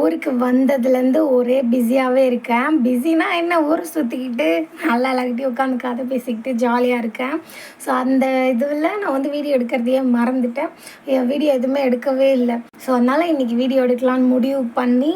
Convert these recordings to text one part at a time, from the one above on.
ஊருக்கு வந்ததுலேருந்து ஒரே பிஸியாகவே இருக்கேன். பிஸினா என்ன, ஊரை சுற்றிக்கிட்டு நல்லா எல்லார்கிட்டையும் உட்காந்து கதை பேசிக்கிட்டு ஜாலியாக இருக்கேன். ஸோ அந்த இதுவில் நான் வந்து வீடியோ எடுக்கிறதையே மறந்துட்டேன். வீடியோ எதுவுமே எடுக்கவே இல்லை. ஸோ அதனால் இன்றைக்கி வீடியோ எடுக்கலான்னு முடிவு பண்ணி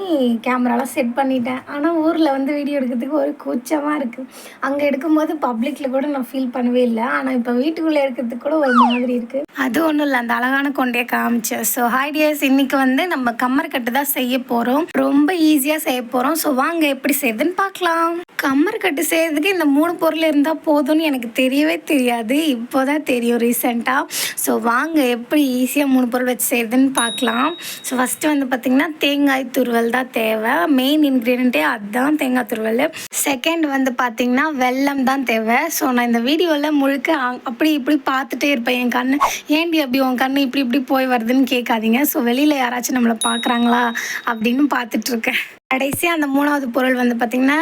கேமராலாம் செட் பண்ணிட்டேன். ஆனால் ஊரில் வந்து வீடியோ எடுக்கிறதுக்கு ஒரு கூச்சமாக இருக்குது. அங்கே எடுக்கும்போது பப்ளிக்கில் கூட நான் ஃபீல் பண்ணவே இல்லை. ஆனால் இப்போ வீட்டுக்குள்ளே எடுக்கிறதுக்கு கூட ஒரு மாதிரி இருக்குது. அது ஒன்றும் இல்லை, அந்த அழகான கொண்டையை காமிச்சேன். ஸோ ஹாய் டியர்ஸ், இன்றைக்கி வந்து நம்ம கம்மர் கட்டு தான் செய்ய போகிறோம். ரொம்ப ஈஸியாக செய்ய போகிறோம். ஸோ வாங்க எப்படி செய்யுதுன்னு பார்க்கலாம். கம்மர் கட்டு செய்கிறதுக்கு இந்த 3 பொருள் இருந்தால் போதும்னு எனக்கு தெரியவே தெரியாது. இப்போ தான் தெரியும் ரீசெண்டாக. ஸோ வாங்க எப்படி ஈஸியாக 3 பொருள் வச்சு செய்யுதுன்னு பார்க்கலாம். ஸோ ஃபஸ்ட்டு வந்து பார்த்திங்கன்னா தேங்காய் துருவல் தான் தேவை. மெயின் இன்க்ரீடியண்ட்டே அதுதான், தேங்காய் துருவல். செகண்ட் வந்து பார்த்திங்கன்னா வெல்லம் தான் தேவை. ஸோ நான் இந்த வீடியோவில் முழுக்க அப்படி இப்படி பார்த்துட்டே இருப்பேன். என் கண்ணு ஏன்டி அப்படி உன் கண்ணு இப்படி இப்படி போய் வருதுன்னு கேட்காதீங்க. ஸோ வெளியில் யாராச்சும் நம்மளை பார்க்குறாங்களா அப்படின்னு பார்த்துட்ருக்கேன். கடைசியாக அந்த 3வது பொருள் வந்து பார்த்திங்கன்னா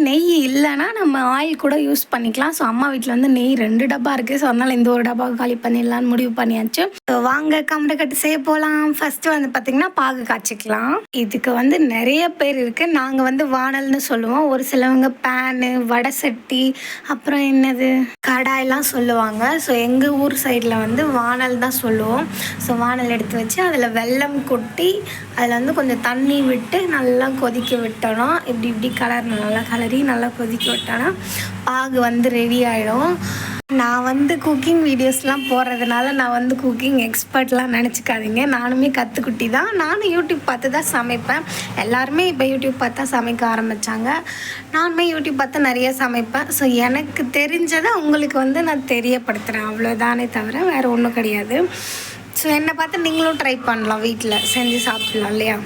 நெய் இல்லைன்னா நம்ம ஆயில் கூட யூஸ் பண்ணிக்கலாம். ஸோ அம்மா வீட்டில் வந்து நெய் 2 டப்பா இருக்குது. ஸோ அதனால் இந்த ஒரு டப்பாவை காலி பண்ணிடலான்னு முடிவு பண்ணியாச்சு. ஸோ வாங்க கம்பரை கட்டு செய்ய போகலாம். ஃபஸ்ட்டு வந்து பார்த்திங்கன்னா பாகு காய்ச்சிக்கலாம். இதுக்கு வந்து நிறைய பேர் இருக்குது. நாங்கள் வந்து வானல்னு சொல்லுவோம். ஒரு சிலவங்க பேனு, வடை சட்டி, அப்புறம் என்னது கடாயெல்லாம் சொல்லுவாங்க. ஸோ எங்கள் ஊர் சைடில் வந்து வானல் தான் சொல்லுவோம். ஸோ வானல் எடுத்து வச்சு அதில் வெல்லம் கொட்டி அதில் வந்து கொஞ்சம் தண்ணி விட்டு நல்லா கொதிக்க விட்டோன்னா இப்படி நல்லா கலரி நல்லா கொதிக்க விட்டோன்னா பாகு வந்து ரெடி ஆகிடும். நான் வந்து குக்கிங் வீடியோஸ்லாம் போடுறதுனால நான் வந்து குக்கிங் எக்ஸ்பர்ட்லாம் நினச்சிக்காதீங்க. நானுமே கற்றுக்குட்டி தான். நானும் யூடியூப் பார்த்து தான் சமைப்பேன். எல்லாருமே இப்போ யூடியூப் பார்த்தா சமைக்க ஆரம்பித்தாங்க. நானுமே யூடியூப் பார்த்து நிறைய சமைப்பேன். ஸோ எனக்கு தெரிஞ்சதை உங்களுக்கு வந்து நான் தெரியப்படுத்துகிறேன், அவ்வளோதானே தவிர வேறு ஒன்றும் கிடையாது. ஸோ என்னை பார்த்து நீங்களும் ட்ரை பண்ணலாம், வீட்டில் செஞ்சு சாப்பிட்லாம் இல்லையா?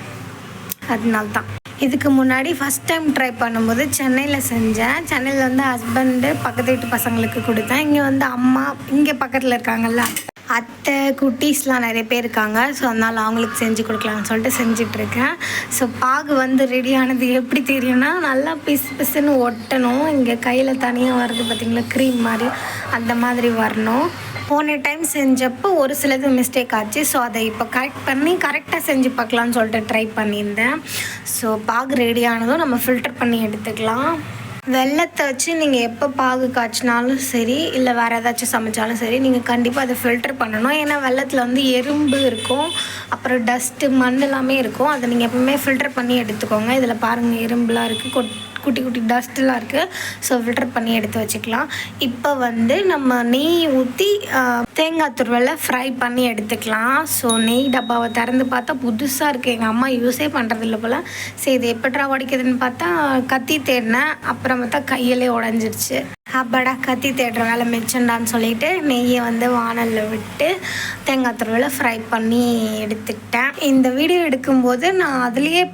அதனால தான். இதுக்கு முன்னாடி ஃபஸ்ட் டைம் ட்ரை பண்ணும்போது சென்னையில் செஞ்சேன். சென்னையில் வந்து ஹஸ்பண்டு பக்கத்து வீட்டு பசங்களுக்கு கொடுத்தேன். இங்கே வந்து அம்மா இங்கே பக்கத்தில் இருக்காங்கல்ல, அத்தை குட்டீஸ்லாம் நிறைய பேர் இருக்காங்க. ஸோ அதனால் அவங்களுக்கு செஞ்சு கொடுக்கலான்னு சொல்லிட்டு செஞ்சிட்ருக்கேன். ஸோ பாகு வந்து ரெடி ஆனது எப்படி தெரியும்னா, நல்லா பிசுன்னு ஒட்டணும். இங்கே கையில் தனியாக வருது பார்த்திங்களா, க்ரீம் மாதிரி, அந்த மாதிரி வரணும். போன டைம் செஞ்சப்போ ஒரு சிலது மிஸ்டேக் ஆச்சு. ஸோ அதை இப்போ கரெக்ட் பண்ணி கரெக்டாக செஞ்சு பார்க்கலான்னு சொல்லிட்டு ட்ரை பண்ணியிருந்தேன். ஸோ பாகு ரெடி ஆனதும் நம்ம ஃபில்டர் பண்ணி எடுத்துக்கலாம். வெல்லத்தை வச்சு நீங்கள் எப்போ பாகு காய்ச்சினாலும் சரி, இல்லை வேறு ஏதாச்சும் சமைச்சாலும் சரி, நீங்கள் கண்டிப்பாக அதை ஃபில்டர் பண்ணணும். ஏன்னா வெல்லத்தில் வந்து எறும்பு இருக்கும், அப்புறம் டஸ்ட்டு, மண் எல்லாமே இருக்கும். அதை நீங்கள் எப்பவுமே ஃபில்டர் பண்ணி எடுத்துக்கோங்க. இதில் பாருங்கள், எறும்புலாம் இருக்குது, குட்டி குட்டி டஸ்ட்லாம் இருக்குது. ஸோ ஃபில்டர் பண்ணி எடுத்து வச்சுக்கலாம். இப்போ வந்து நம்ம நெய் ஊற்றி தேங்காய் துருவலை ஃப்ரை பண்ணி எடுத்துக்கலாம். ஸோ நெய் டப்பாவை திறந்து பார்த்தா புதுசாக இருக்குது. எங்கள் அம்மா யூஸே பண்ணுறதில்ல போல். சரி இது எப்படா உடைக்குதுன்னு பார்த்தா கத்தி தேடினேன். அப்புறம் பார்த்தா கையிலே உடஞ்சிருச்சு. அப்பாடா, கத்தி தேடுற வேலை மிச்சண்டான்னு சொல்லிட்டு நெய்யை வந்து வானலில் விட்டு தேங்காய் துருவலை ஃப்ரை பண்ணி எடுத்துக்கிட்டேன். இந்த வீடியோ எடுக்கும்போது நான் அதுலேயே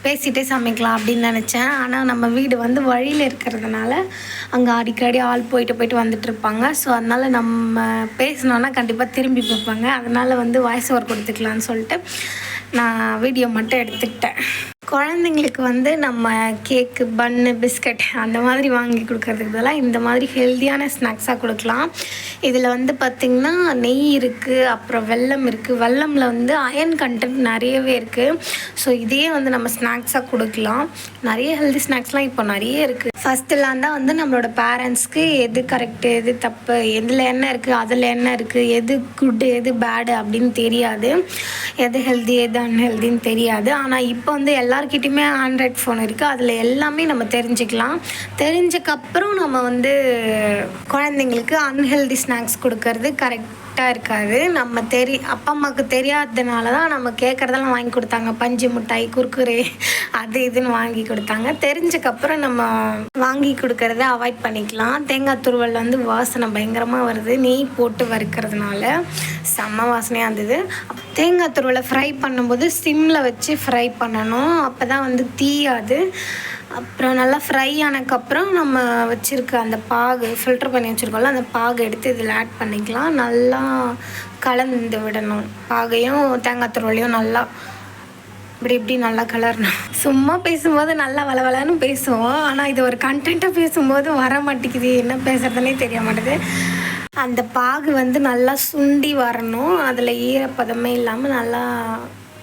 பேசிகிட்டே சமைக்கலாம் அப்படின்னு நினச்சேன். ஆனால் நம்ம வீடு வந்து வழியில் இருக்கிறதுனால அங்கே அடிக்கடி ஆள் போயிட்டு வந்துட்டுருப்பாங்க. ஸோ அதனால் நம்ம பேசினோன்னா கண்டிப்பாக திரும்பி பார்ப்பாங்க. அதனால் வந்து வாய்ஸ் ஓவர் கொடுத்துக்கலான்னு சொல்லிட்டு நான் வீடியோ மட்டும் எடுத்துக்கிட்டேன். குழந்தைங்களுக்கு வந்து நம்ம கேக்கு, பன்னு, பிஸ்கட் அந்த மாதிரி வாங்கி கொடுக்கறதுக்கு பதிலாக இந்த மாதிரி ஹெல்த்தியான ஸ்நாக்ஸாக கொடுக்கலாம். இதில் வந்து பார்த்திங்கன்னா நெய் இருக்குது, அப்புறம் வெல்லம் இருக்குது. வெல்லமில் வந்து அயன் கண்டென்ட் நிறையவே இருக்குது. ஸோ இதையே வந்து நம்ம ஸ்நாக்ஸாக கொடுக்கலாம். நிறைய ஹெல்தி ஸ்நாக்ஸ்லாம் இப்போ நிறைய இருக்குது. ஃபஸ்ட்டுலாம் தான் வந்து நம்மளோட பேரண்ட்ஸ்க்கு எது கரெக்டு, எது தப்பு, எதில் என்ன இருக்குது, அதில் என்ன இருக்குது, எது குட்டு, எது பேடு அப்படின்னு தெரியாது. எது ஹெல்தி, எது அன்ஹெல்தின்னு தெரியாது. ஆனால் இப்போ வந்து எல்லாருக்கிட்டையுமே ஆண்ட்ராய்ட் ஃபோன் இருக்குது. அதில் எல்லாமே நம்ம தெரிஞ்சுக்கலாம். தெரிஞ்சக்கப்புறம் நம்ம வந்து குழந்தைங்களுக்கு அன்ஹெல்தி ஸ்நாக்ஸ் கொடுக்கறது கரெக்டாக இருக்காது. நம்ம அப்பா அம்மாவுக்கு தெரியாததுனால தான் நம்ம கேட்குறதெல்லாம் வாங்கி கொடுத்தாங்க. பஞ்சு மிட்டாய், குர்குரே, அது இதுன்னு வாங்கி கொடுத்தாங்க. தெரிஞ்சக்கப்புறம் நம்ம வாங்கி கொடுக்கறத அவாய்ட் பண்ணிக்கலாம். தேங்காய் துருவல் வந்து வாசனை பயங்கரமாக வருது, நெய் போட்டு வறுக்கிறதுனால செம்ம வாசனையாக இருந்தது. தேங்காய் துருவலை ஃப்ரை பண்ணும்போது சிம்மில் வச்சு ஃப்ரை பண்ணணும். அப்போ தான் வந்து தீயாது. அப்புறம் நல்லா ஃப்ரை ஆனதுக்கப்புறம் நம்ம வச்சுருக்க அந்த பாகு, ஃபில்டர் பண்ணி வச்சுருக்கோம்ல, அந்த பாகு எடுத்து இதில் ஆட் பண்ணிக்கலாம். நல்லா கலந்து விடணும். பாகையும் தேங்காய் துருவலையும் நல்லா இப்படி நல்லா கலரணும். சும்மா பேசும்போது நல்லா வளவலன்னு பேசுவோம். ஆனால் இது ஒரு கண்டென்ட்டாக பேசும்போது வர மாட்டேங்குது, என்ன பேசுகிறதுனே தெரிய மாட்டேது. அந்த பாகு வந்து நல்லா சுண்டி வரணும். அதில் ஈரப்பதமே இல்லாமல் நல்லா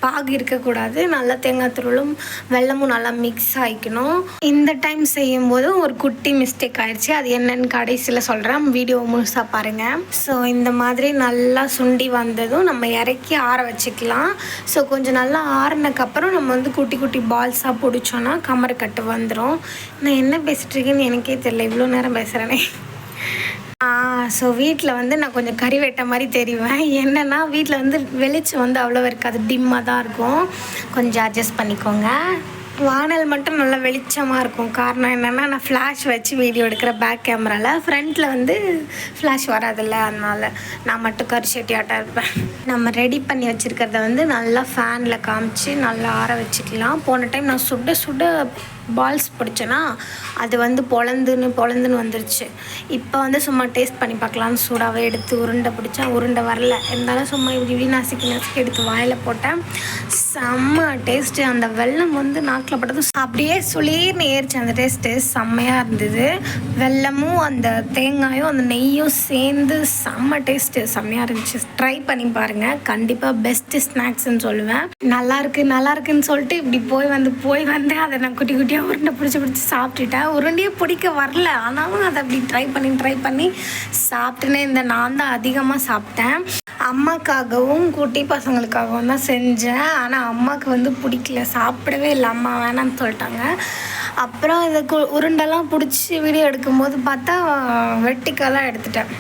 பாகு இருக்கக்கூடாது. நல்லா தேங்காய் துருளும் வெல்லமும் நல்லா மிக்ஸ் ஆகிக்கணும். இந்த டைம் செய்யும்போது ஒரு குட்டி மிஸ்டேக் ஆயிடுச்சு. அது என்னன்னு கடைசியில் சொல்கிறேன், வீடியோ முழுசாக பாருங்கள். ஸோ இந்த மாதிரி நல்லா சுண்டி வந்ததும் நம்ம இறக்கி ஆற வச்சுக்கலாம். ஸோ கொஞ்சம் நல்லா ஆறினதுக்கப்புறம் நம்ம வந்து குட்டி குட்டி பால்ஸாக பிடிச்சோன்னா கமர்கட்டு வந்துடும். நான் என்ன பேசிகிட்டு இருக்கேன்னு எனக்கே தெரியல, இவ்வளோ நேரம் பேசுகிறேனே. ஸோ வீட்டில் வந்து நான் கொஞ்சம் கறி வெட்ட மாதிரி தெரிவேன். என்னென்னா வீட்டில் வந்து வெளிச்சம் வந்து அவ்வளோ இருக்காது, டிம்மாக தான் இருக்கும். கொஞ்சம் அட்ஜஸ்ட் பண்ணிக்கோங்க. வானல் மட்டும் நல்லா வெளிச்சமாக இருக்கும். காரணம் என்னென்னா நான் ஃப்ளாஷ் வச்சு வீடியோ எடுக்கிற பேக் கேமராவில். ஃப்ரண்ட்டில் வந்து ஃப்ளாஷ் வராதில்ல, அதனால் நான் மட்டும் கரிசட்டியாட்டாக இருப்பேன். நம்ம ரெடி பண்ணி வச்சுருக்கிறத வந்து நல்லா ஃபேனில் காமிச்சு நல்லா ஆற வச்சுக்கலாம். போன டைம் நான் சுட சுட பால்ஸ் பிடிச்சேன்னா அது வந்து பொழந்துன்னு வந்துருச்சு. இப்போ வந்து சும்மா டேஸ்ட் பண்ணி பார்க்கலான்னு சூடாகவே எடுத்து உருண்டை பிடிச்சேன். உருண்டை வரல, இருந்தாலும் சும்மா இப்படி நசுக்கி எடுத்து வாயில் போட்டேன். செம்ம டேஸ்ட்டு. அந்த வெல்லம் வந்து நாக்கில் பட்டதும் அப்படியே சுளீர்னு ஏறிச்சு. அந்த டேஸ்ட்டு செம்மையாக இருந்தது. வெல்லமும் அந்த தேங்காயும் அந்த நெய்யும் சேர்ந்து செம்ம டேஸ்ட்டு, செம்மையாக இருந்துச்சு. ட்ரை பண்ணி பாருங்கள், கண்டிப்பாக பெஸ்ட்டு ஸ்நாக்ஸ்ன்னு சொல்லுவேன். நல்லா இருக்குன்னு சொல்லிட்டு இப்படி போய் வந்து அதை நான் குட்டி குட்டியாக உருண்டை பிடிச்சி சாப்பிட்டுட்டேன். உருண்டையே பிடிக்க வரல, ஆனாலும் அதை அப்படி ட்ரை பண்ணி சாப்பிட்டுனே இந்த நான் தான் அதிகமாக சாப்பிட்டேன். அம்மாக்காகவும் குட்டி பசங்களுக்காகவும் தான் செஞ்சேன். ஆனால் அம்மாவுக்கு வந்து பிடிக்கல, சாப்பிடவே இல்லை. அம்மா வேணான்னு சொல்லிட்டாங்க. அப்புறம் இதை உருண்டெல்லாம் பிடிச்சி வீடியோ எடுக்கும்போது பார்த்தா வெர்டிக்கலாக எடுத்துட்டேன்,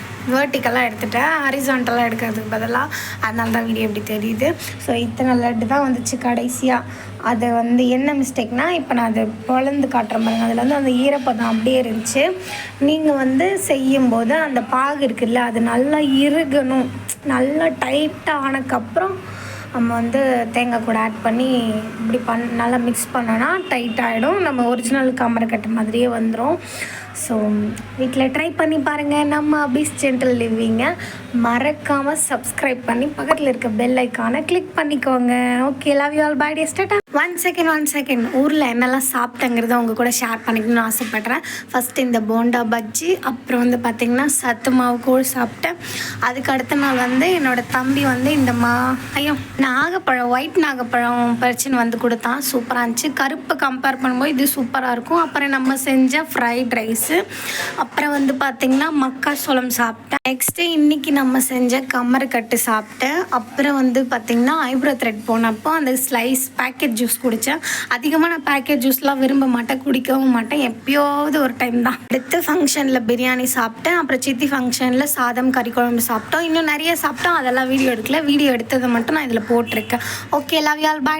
ஹரிசான்டலாக எடுக்கிறதுக்கு பதிலாக. அதனால தான் வீடியோ எப்படி தெரியுது. ஸோ இத்தனை லட்டு தான் வந்துச்சு கடைசியாக. அதை வந்து என்ன மிஸ்டேக்னால், இப்போ நான் அதை பொழந்து காட்டுற மாதிரி அதில் வந்து அந்த ஈரப்பதம் அப்படியே இருந்துச்சு. நீங்கள் வந்து செய்யும்போது அந்த பாகு இருக்குல்ல, அது நல்லா இறுகணும். நல்லா டைட்டாக ஆனதுக்கப்புறம் நம்ம வந்து தேங்காய் கூட ஆட் பண்ணி இப்படி நல்லா மிக்ஸ் பண்ணோன்னா டைட் ஆகிடும். நம்ம ஒரிஜினல் கமர்கட்டு மாதிரியே வந்துடும். ஸோ வீட்டில் ட்ரை பண்ணி பாருங்கள். நம்ம அபிஸ் ஜென்டில் லிவிங்கை மறக்காமல் சப்ஸ்கிரைப் பண்ணி பக்கத்தில் இருக்க பெல் ஐக்கானை கிளிக் பண்ணிக்கோங்க. Okay, love you all, bye day, start. One second ஊரில் என்னெல்லாம் சாப்பிட்டேங்கிறத உங்கள் கூட ஷேர் பண்ணிக்கணும்னு ஆசைப்பட்றேன். ஃபஸ்ட்டு இந்த போண்டா பஜ்ஜி, அப்புறம் வந்து பார்த்திங்கன்னா சத்து மாவு கூழ் சாப்பிட்டேன். அதுக்கு அடுத்த நாள் வந்து என்னோடய தம்பி வந்து இந்த நாகப்பழம், ஒயிட் நாகப்பழம் பறிச்சுன்னு வந்து கொடுத்தான். சூப்பராக இருந்துச்சு. கருப்பு கம்பேர் பண்ணும்போது இது சூப்பராக இருக்கும். அப்புறம் நம்ம செஞ்ச ஃப்ரைட் ரைஸு, அப்புறம் வந்து பார்த்திங்கன்னா மக்காச்சோளம் சாப்பிட்டேன். நெக்ஸ்ட்டு இன்றைக்கி நம்ம செஞ்ச கமர்கட்டு சாப்பிட்டேன். அப்புறம் வந்து பார்த்திங்கன்னா ஐப்ரோ த்ரெட் போனப்போ அந்த ஸ்லைஸ் பேக்கெட் ஜூஸ் குடித்தேன். அதிகமாக நான் பேக்கெட் ஜூஸ்லாம் விரும்ப மாட்டேன், குடிக்கவும் மாட்டேன், எப்போயாவது ஒரு டைம் தான். அடுத்து ஃபங்க்ஷனில் பிரியாணி சாப்பிட்டேன். அப்புறம் சித்தி ஃபங்க்ஷனில் சாதம் கறி குழம்பு சாப்பிட்டோம். இன்னும் நிறைய சாப்பிட்டோம், அதெல்லாம் வீடியோ எடுக்கல. வீடியோ எடுத்ததை மட்டும் நான் இதில் போட்டிருக்கேன். Okay, love you all, by.